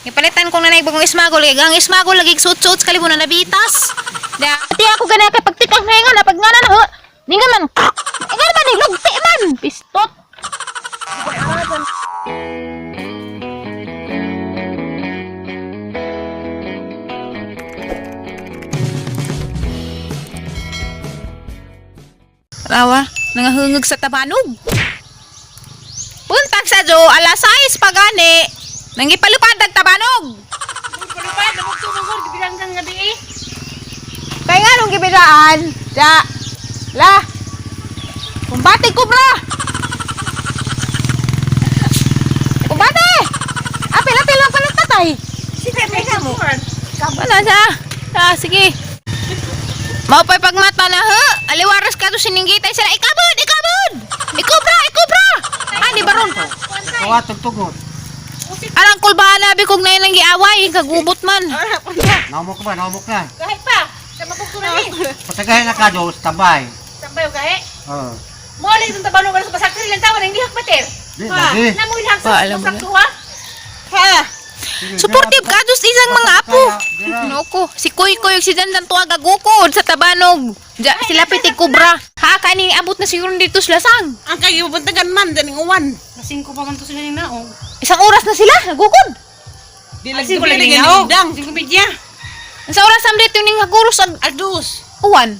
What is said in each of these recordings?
Ipalitan kong nanay bagong ismagol. Kaya ang ismagol lagi suot-suot kali mo na nabitas. Da. Ati ako gana kay pagtikang ngayon na pag nga na ho. Ningan man. Ingan man lugti man. Pistot. Rawa, nangahungog sa tabanog. Puntag sa Jo, alas 6 pagani. Nangipalupad ang tabanog. Palupad, namagtulong gibiranggang gabi eh. Kaya nga nung gibiraan, da, la, kumbate kubra. Kumbate! Apil lang pala tatay. Sige, may mo. Wala siya. Sige. Maupay pagmata na ha. Aliwaras ka to sininggitay sila. Ikabod! Ikubra! Ah, di baron. Kawatog tugot. Arang kulbahan abi kog na yun ang giaway. Kagubot man. Naumok ka ba? Naumok ka. Kahit pa, sa mapagtulong eh. Patagahin na ka doon, tabay. Sampay o kahit. Oo. Muli itong tabanong ka sa pasakri lang tawa ng lihak pater. Di, lagi. Namuhin hang Pa, sa alam mo na. pasaktuha. Ha? Supportive ka dos isang mga apo. Ano ko? Si Kuy si Dandan tuwag agukod sa tabanog. Ja, sila pitig kubra. Ha, kaning abot na siguro dito sa lasang. Ang kayo buntagan man, daning uwan. Kasing ko pa man to sila yung naong. Isang oras na sila, nagukod. Di lagi ko lagi ng dang, sing kumidya. Sa oras am dito ning haguros ag Adus. uwan.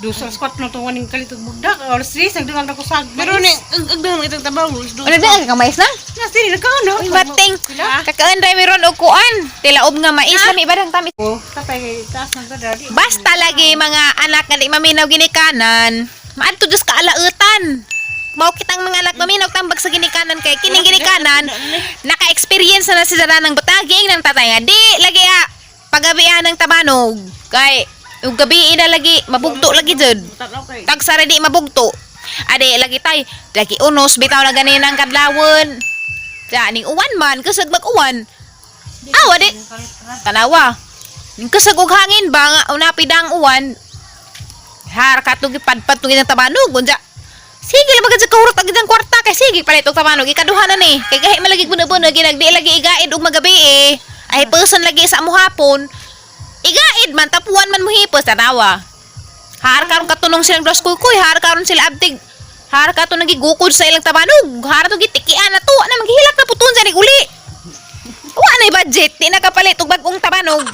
Dos sa squat no to waning kalitog bugdak. Oras 3 nagdulang na ko sa. Pero ni agdang itong tabaw. Ano din ang mais na? Nas dili nagkaano. Uy, bating. Kakaan dai meron og kuan. Tilaob nga mais lami ibadang tamis. Tapay kay taas ng dadadi. Basta lagi mga anak nga di maminaw ginikanan. Maadto just kaalautan. Mao kitang mga anak maminaw tambag sa ginikanan kay kining ginikanan naka-experience na si Zara ng bataging ng tatay. Di lagi pagabihan ng tabanog. Kay ug gabi ina lagi mabugto lagi jud. Tagsara di mabugto. Ade lagi tay, lagi unos bitaw na ganin ang kadlawon. Ja ning uwan man kusag mag-uwan. Awa di. Tanawa. Ning kusag og hangin ba nga unapidang uwan. Har katog ipadpad tong ang tabanog unja. Sige lang magad sa kahurot agad ang kwarta kay sige palit og tabanog ikaduha na ni. Kay gahi malagi buno-buno ginagdi lagi igaid og magabi eh. Ay person lagi sa amo hapon. Igaid man tapuan man muhipos tanawa. Har karon katunong silang dos kuy, har karon sila abtig. Har kato nagigukod sa ilang tabanog. Har to gitikian na to na maghilak na puton sa uli. Wa na budget, di nakapalit og bag-ong tabanog.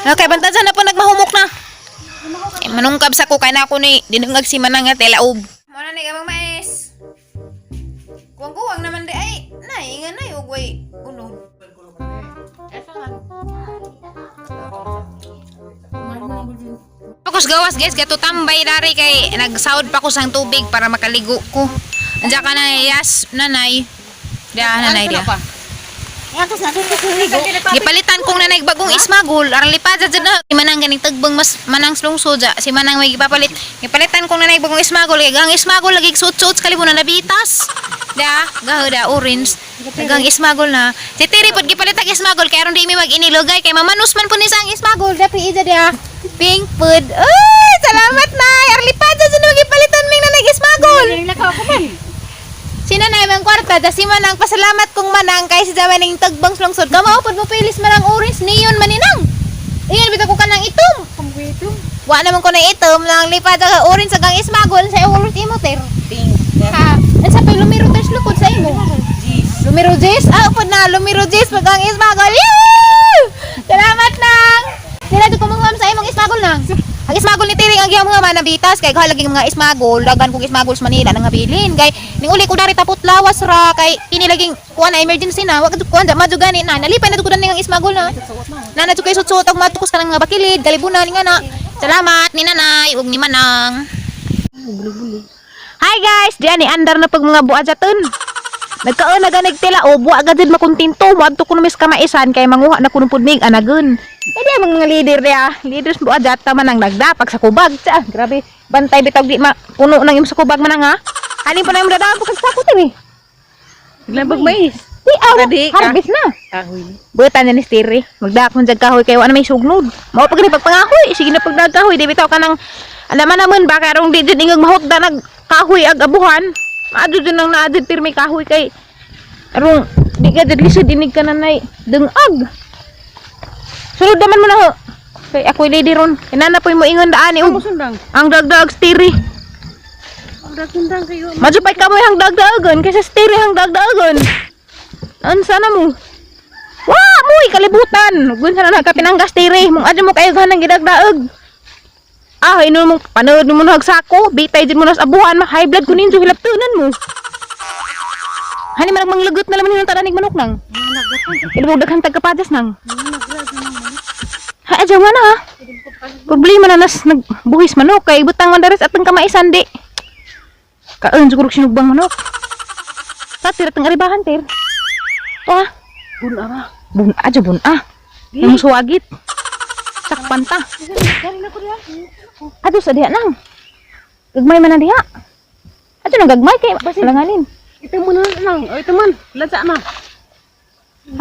Okay, bantasan na po nagmahumok na. Manungkab sa ko kay na ako ni dinungag si manang nga telaob. Mo na ni gamang mais. Kuwang-kuwang naman di ay. Nay, nga nay ugway. Uno. Pakos gawas guys, gato tambay dari kay nagsahod pa ko sang tubig para makaligo ko. Andiyan ka na yas, nanay. Dia nanay dia. Atas na dito ko ligo. Gipalitan kong nanay bagong ismagol, aral lipad sa na. Si manang ganing tagbang mas manang slungsod ja. Si manang may gipapalit. Gipalitan kong nanay bagong ismagol, kay gang ismagol lagi suot-suot kali mo na nabitas. Da, gahuda orange. Gang ismagol na. Si Tiri pod gipalitan ismagol kay aron di mi mag-inilogay kay mamanos man po ni sang ismagol. Dapi ida dia. Pink food. Ay, salamat na. Aral lipad sa na gipalitan ming nanay ismagol. Nilakaw ko man. Sina na yung kwarta, da si manang pasalamat kong manang kay si Jawa ning tagbang slungsod. Kamao pod mo pilis manang orange neon maninang. Iyon bitaw ko kanang itom. Pangwito. Wa naman ko na itom nang lipad sa orange sa gang ismagol sa orange imoter. Pink. Ha, at sa pay lumiro ters lukod sa imo. Lumiro jis, pod na lumiro jis pag gang ismagol. Yee! Salamat nang. Sila to kumuham sa imong ismagol nang. Ang ismagol ni Tiring ang giham nga manabitas kay halaging mga ismagol, dagan kong ismagol sa Manila nang habilin kay ning uli ko dari tapot lawas ra kay kini laging kuan na emergency na, wa kadto kuan da madugani na nalipay na tukudan ning ismagol na. Nana kay sutsot og matukos kanang nga bakilid, galibunan nga na. Salamat ni nanay ug ni manang. Hi guys, diyan ni andar na pag mga buadyaton. Nagkaon na ganig tila o buwa agad makuntinto mo adto kuno mis kamaisan kay manguha na kuno pud mig anagon. Kaya mga leader dia, leaders buat data man ang nagdapak sa kubag. Grabe, bantay bitag di puno nang im sa kubag man nga. Ani pa na im dadaan pag sa kutin eh. Nagbag mais. Di aw, Gadi ka. harvest na. Kahoy. Butan na ni Stiri. Magdak man jag kahoy kay wa na may sugnod. Mao pag ni pagpangahoy, sige na pag nagkahoy di bitaw ka nang alaman naman ba karong di jud ingog mahutda nag kahoy ag abuhan. Maadto jud nang naadid pirmi kahoy kay arong Di ka dali sa dinig ka nanay. Dengag. Sulod naman mo na ho. Kay ako'y lady ron. Kinanapoy mo ingon daan Amo yung sundang. ang dagdag stiri. Ang sundang kayo. Majupay ka mo yung dagdagon kaysa stiri ang dagdagon. An sana mo? Wah, muy kalibutan. Gun sana nagkapinanggas stiri. Mong adyo mo kayo ganang gidagdaog. Ah, ino mo panood mo na hagsako. Bitay din mo na sa abuhan. High blood kunin jo hilaptunan mo. Hani man manglagot na laman yung tananig manok nang. Ilubog daghang tagkapadas nang. Ha, adyaw nga na ha. Problema na nas nagbuhis manok kay butang mandares at ang kamaisan di. Kaon siguro sinugbang manok. Tatir at ang aribahan tir. To ha. Bun ara. Bun aja bun ah. Yung suwagit. Sakpan ta. Dari na ko diha. Aduh sa diha nang. Gagmay man na diha. Aduh nang gagmay kay langanin. Ito mo na lang. O ito man. Lansa na.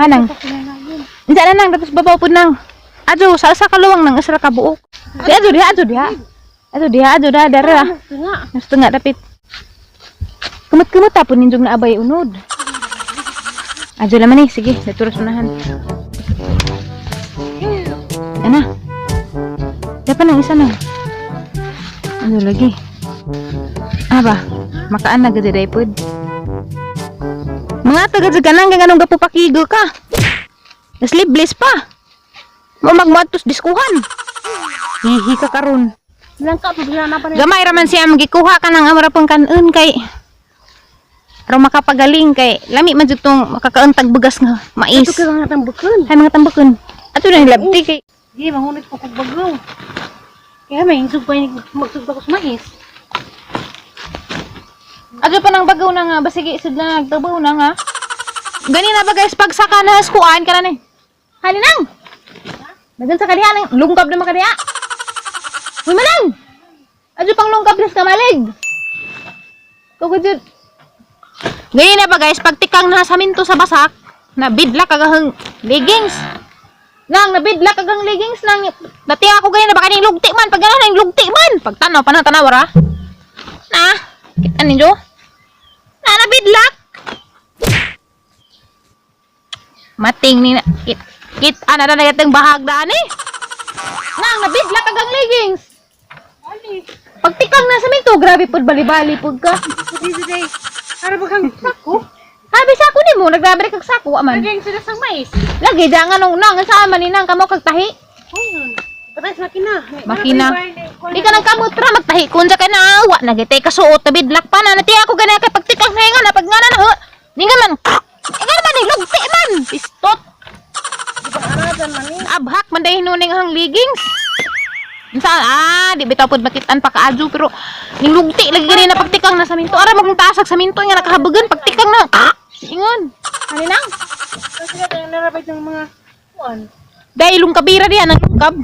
Anang. Hindi na nang tapos babaw po nang. Aduh sa kaluwang nang asra ka buok. Di aduh diha aduh diha. Aduh diha aduh dah dara. Nga. Mas tengah dapit. Kumut-kumut tapon ninjong na abay unod. Aduh laman ni sige naturus unahan. Ana. Dapat nang isa na. Ano lagi? Aba, makaan na gadi pod. Mga taga-taga nang ganong gapupakigo ka. Naslibless pa. Magmatos diskuhan. Hihi ka karon. Langka pagila na pa ni. Gamay raman siya magikuha ka ng amarapang kanon kay pero makapagaling kay lami man jud tong makakauntag bugas nga mais. Ito ka nga tambukon. Hay mga tambakon. Ato na labti kay Di mangunit ko kog bagaw. Kaya may sugbay ni magsugba ko sa mais. ato pa nang bagaw na nga basigi sud na nagtabaw na nga. Gani na ba guys pag saka na skuan ka na ni. Halinang. Dagan sa kadiha nang lungkab na makadiha. Uy manang. Ato pang lungkab nas kamalig. Kugud. Gani na ba guys pag tikang na saminto sa basak na bidla kagahang leggings. Nang nabidla kagang leggings nang dati ako gani na baka ning lugti man pag gano'n ning lugti man pag tanaw pa na tanaw ra. Na, kita ninyo? Na nabidlak. Mating ni kit ana na nagateng bahag daan eh. Nang nabidla kagang leggings. Pag tikang na saminto grabe pud bali-bali pud ka. Day. Para bagang sako. Sabi sako nimo nagdabere kag sako aman. Lagay sila sa mais. Lagi jangan nung nang sa man ninang kamo kag tahi. Ayun. Patay sa makina. Makina. Di ka nang kamot ra magtahi kun sa kana wa nagitay ka suot tabidlak pa na nati ako gana kay pagtikang nga na pag ngana na ho. Ningan man. Ingan man ni lugti man. Pistot. Di ba aradan man ni? Abhak man dai hinuning hang leggings. Unsa di bitaw pud makitan pa kaadyo pero ning lugti lagi gani na pagtikang na saminto ara magong tasag saminto nga nakahabugan pagtikang na. Ingon. Ani nang. Kasi tayo narabay ng mga kuan. Dai lungkabira diha nang lungkab.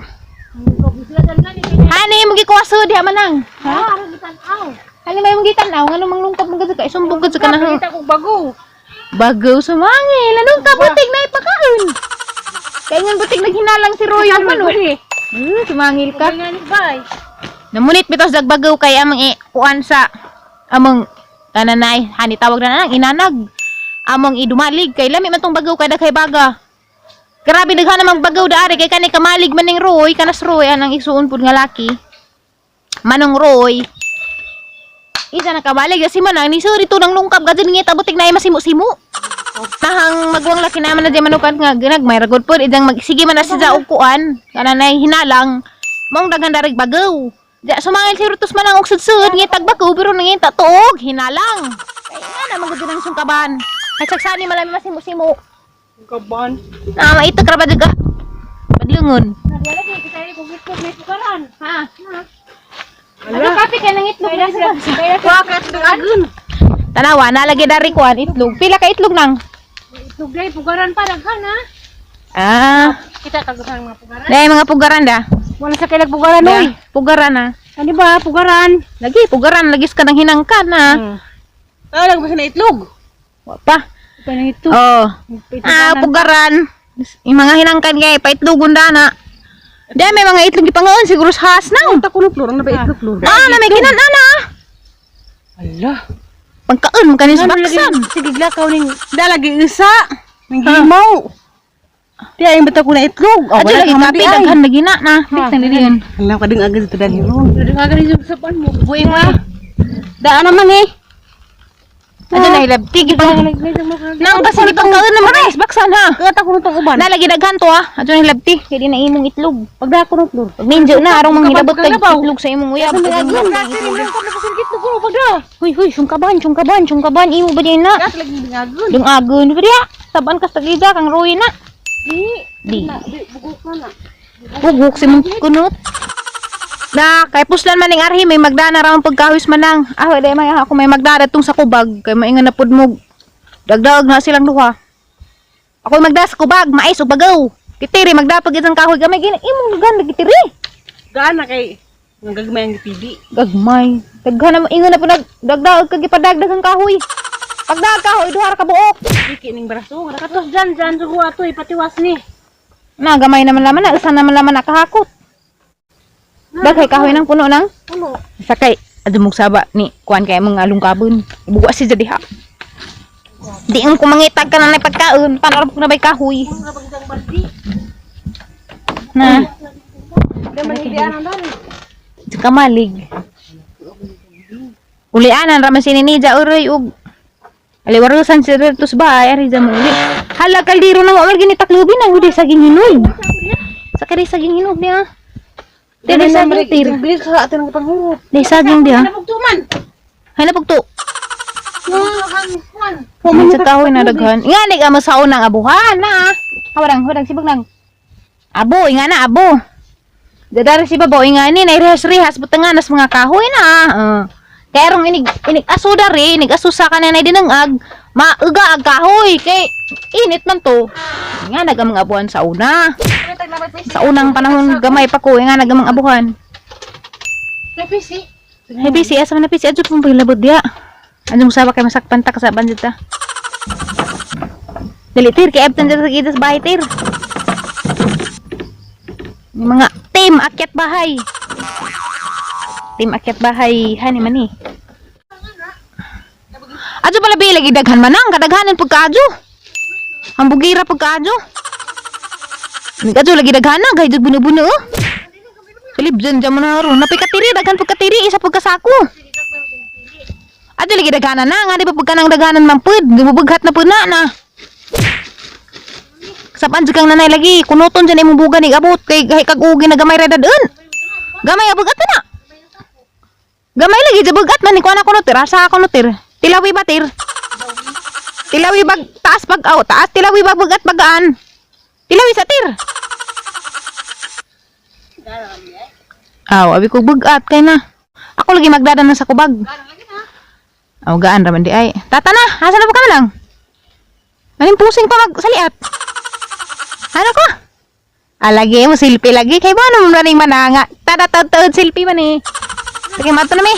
Sila dan ni. Ani mo gikuwaso diha manang. Ha? Ara gitan aw. Ani may mong gitanaw ngano mang lungkab man ka isumbog ka sa kanang Kita kog bago. bagaw sa mangil. Anong kabutig na ipakaon? Kaya nga butig naghinalang si Royal man uli. Sumangil ka. Nga ni bay. Namunit bitos dagbagaw kay amang kuan sa among kananay. Hani tawag na nang inanag. Among idumalig kay lami man tong bagaw kay daghay baga. Grabe daghan namang bagaw daari kay kanay kamalig man ning Roy, kanas Roy anang isuon pud nga laki. Manong Roy. Isa na kamalig si manang ni suri to nang lungkab gadin ngita butig na masimo-simo. Nahang magwang laki naman na di manukan nga ginagmay ragod pod idang magsige man na siya og kuan kananay hinalang mong daghan darig bagaw. Di sumangil si Rutus man ang ugsud-sud ngitag bagaw pero nangita tuog hinalang. Kay nga na magud nang sungkaban. Kay sagsani malami masimo-simo. Kaban. Na maitak ra ba daga? Padlungon. Nadala kay kita ni kog itlog may pukaran. Ha. Ala. Ano kape kay nang itlog na sa. Wa ka agun. Tanawa nalagi dari kuan itlog. Pila ka itlog nang? Itlog day pukaran pa daghan ha. Ah, Kita kagusang mga pukaran. dai mga pugaran da. Wala sa kailag pukaran Da, oy. pugaran na. Ano ba pukaran? Lagi pugaran lagis ka nang hinangkan na. Ah, lagpas na itlog. Wa pa. Pa na ito. Oh. Pugaran. Yung mga hinangkan kay paitlugon dana. Dai may mga itlog gipangaon siguro sa has na. Ta kuno flor na ba itlog flor? Ah, na may kinan ana. Ala. Pagkaon mo kanin sa baksan. Sige glakaw ning dalagi isa. Nanghimaw. Di ay bitaw ko na itlog. Ato lagi kape daghan lagi na na. Fix na diyan. Alam ka ding agad ito dahil ron. Dili nga gani sa pan mo. Buing wa. Daan naman eh. Ato na hilabti gid pa. Nang kasi ni pangkaon na maris baksan ha. Kata ko nitong uban. Nalagi daghan to ha. Ato na hilabti kay di na imong itlog. Pagda ko nung Pag ninja na arong manghilabot kay itlog sa imong uyab. Huy huy sungkaban imo ba diyan na? Gas lagi bingagun. Dung agon ba diya? Taban ka sa gida kang roy na. Di. Bugok na na. Bugok si mong kunot. Na, kay puslan man ning arhi, may magdana ra ang pagkahwis manang. Ah, wala may ako may magdana tong sa kubag. Kay maingan na pud mo. Dagdag na silang duha. Ako magda sa kubag, mais ug bagaw. Kitiri magdapag isang kahoy gamay gini. Imong lugan lagi tiri. Gaana kay ang gagmay ang pili. Gagmay. Daghan na ingon na pud dagdag kag ipadagdag ang kahoy. Pagdag kahoy duha ra ka buok. Diki ning braso. Nakatos dyan sugo ato ipatiwas ni. Na gamay naman laman na usan naman laman nakahakot. Daghay kahoy nang puno nang. Puno. Sakay adumog saba ni kuan kay mga alungkabon. Buwa si jadi ha. Di ang kumangitag ka na na pagkaon, panarap ko na bay kahoy. Na, kamalig. Ulianan raman sininija uroy ug aliwarusan si Retus ba ay ari mo uli. Hala kaldiro na mo gini taklubin ang udi saging hinog. Sakay saging hinog niya. Tiri saging tir. Bilis sa atin ang panghurot. Di saging dia. Nabugtuman. Hay napugto. Sa kahoy na daghan. Nga ni ka masaon ng abuhan na. Hawang sibag nang. Abo, inga na abo. Dadara si babaw inga ni na rehas butangan nas mga kahoy na. Kaya rong inig aso dari, inig aso sa kanan ay dinangag, mauga ag kahoy kay init man to. Nga nagamang abuhan sa una. Sa unang panahon gamay pa ko nga nagamang abuhan. Hebi si asa man na pisi adto pong labod dia. Anong sabak kay masakpan ta kasaban dita. Dalitir kay abtan dito sa gitas bahay tir. Yung mga team akyat bahay. Team akyat bahay hani man ni. Adto pala bi lagi daghan manang kadaghanan pagkaadyo. Ang bugira pagkaadyo. Adto lagi daghan na gay buno-buno. Pilibjan jam na ron napikatiri daghan pagkatiri isa pagkasako. Adto lagi daghanan na nga di pa pagkanang daghanan mampud gumubughat na pud na. Sapan jud kang nanay lagi kunuton dyan imong buga nig abot kay kag ugi na gamay ra dadun. Gamay abugat na. Gamay lagi jabugat man ni kuana kuno tir asa kuno tir. Tilawi ba tir? Tilawi bag taas pag taas tilawi bag bugat bagaan. Tilawi sa tir. Abi ko bugat kay na. Ako lagi magdadan na sa kubag. Gaan raman di ay. Tata na, asa na po ka na lang? Maning pusing pa magsaliat. Ano ko? Alagi mo silpi lagi kay ba naman maning mananga. Tada selfie man eh. Sige mato na mi.